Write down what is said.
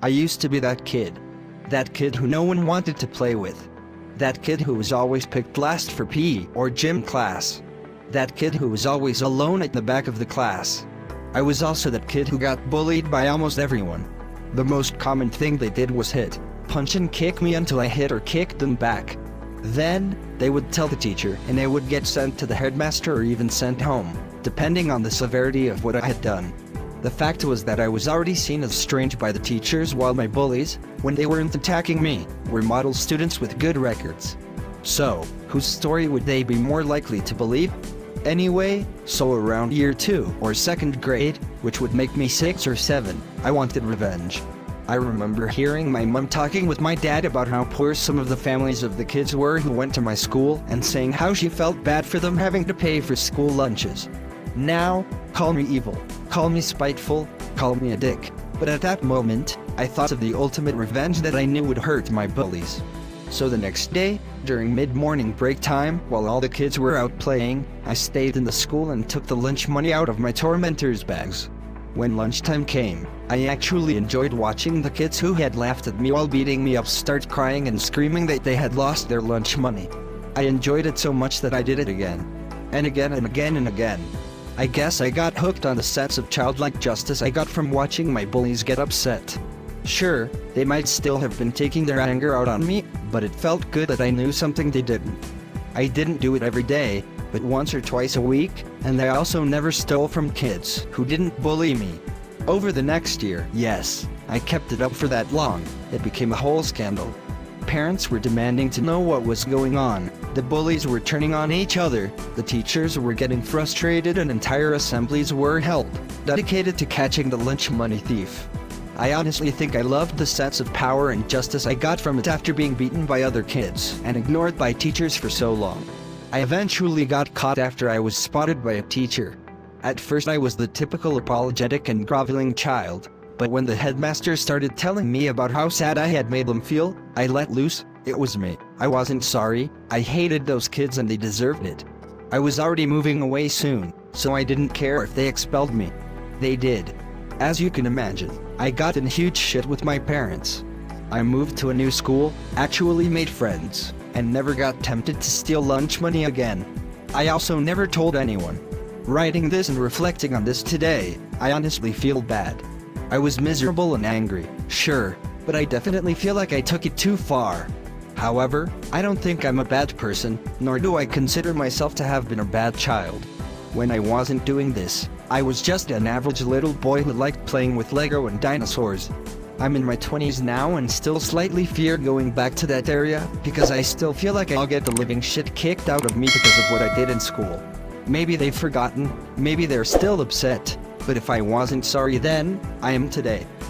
I used to be that kid. That kid who no one wanted to play with. That kid who was always picked last for PE or gym class. That kid who was always alone at the back of the class. I was also that kid who got bullied by almost everyone. The most common thing they did was hit, punch and kick me until I hit or kicked them back. Then, they would tell the teacher and I would get sent to the headmaster or even sent home, depending on the severity of what I had done. The fact was that I was already seen as strange by the teachers, while my bullies, when they weren't attacking me, were model students with good records. So, whose story would they be more likely to believe? Anyway, so around year 2 or 2nd grade, which would make me 6 or 7, I wanted revenge. I remember hearing my mom talking with my dad about how poor some of the families of the kids were who went to my school, and saying how she felt bad for them having to pay for school lunches. Now, call me evil, call me spiteful, call me a dick, but at that moment, I thought of the ultimate revenge that I knew would hurt my bullies. So the next day, during mid-morning break time, while all the kids were out playing, I stayed in the school and took the lunch money out of my tormentors' bags. When lunchtime came, I actually enjoyed watching the kids who had laughed at me while beating me up start crying and screaming that they had lost their lunch money. I enjoyed it so much that I did it again. And again and again and again. I guess I got hooked on the sense of childlike justice I got from watching my bullies get upset. Sure, they might still have been taking their anger out on me, but it felt good that I knew something they didn't. I didn't do it every day, but once or twice a week, and I also never stole from kids who didn't bully me. Over the next year, yes, I kept it up for that long, it became a whole scandal. Parents were demanding to know what was going on, the bullies were turning on each other, the teachers were getting frustrated, and entire assemblies were held, dedicated to catching the lunch money thief. I honestly think I loved the sense of power and justice I got from it after being beaten by other kids and ignored by teachers for so long. I eventually got caught after I was spotted by a teacher. At first I was the typical apologetic and groveling child, but when the headmaster started telling me about how sad I had made them feel, I let loose. It was me. I wasn't sorry. I hated those kids and they deserved it. I was already moving away soon, so I didn't care if they expelled me. They did. As you can imagine, I got in huge shit with my parents. I moved to a new school, actually made friends, and never got tempted to steal lunch money again. I also never told anyone. Writing this and reflecting on this today, I honestly feel bad. I was miserable and angry, sure, but I definitely feel like I took it too far. However, I don't think I'm a bad person, nor do I consider myself to have been a bad child. When I wasn't doing this, I was just an average little boy who liked playing with Lego and dinosaurs. I'm in my 20s now and still slightly fear going back to that area because I still feel like I'll get the living shit kicked out of me because of what I did in school. Maybe they've forgotten, maybe they're still upset, but if I wasn't sorry then, I am today.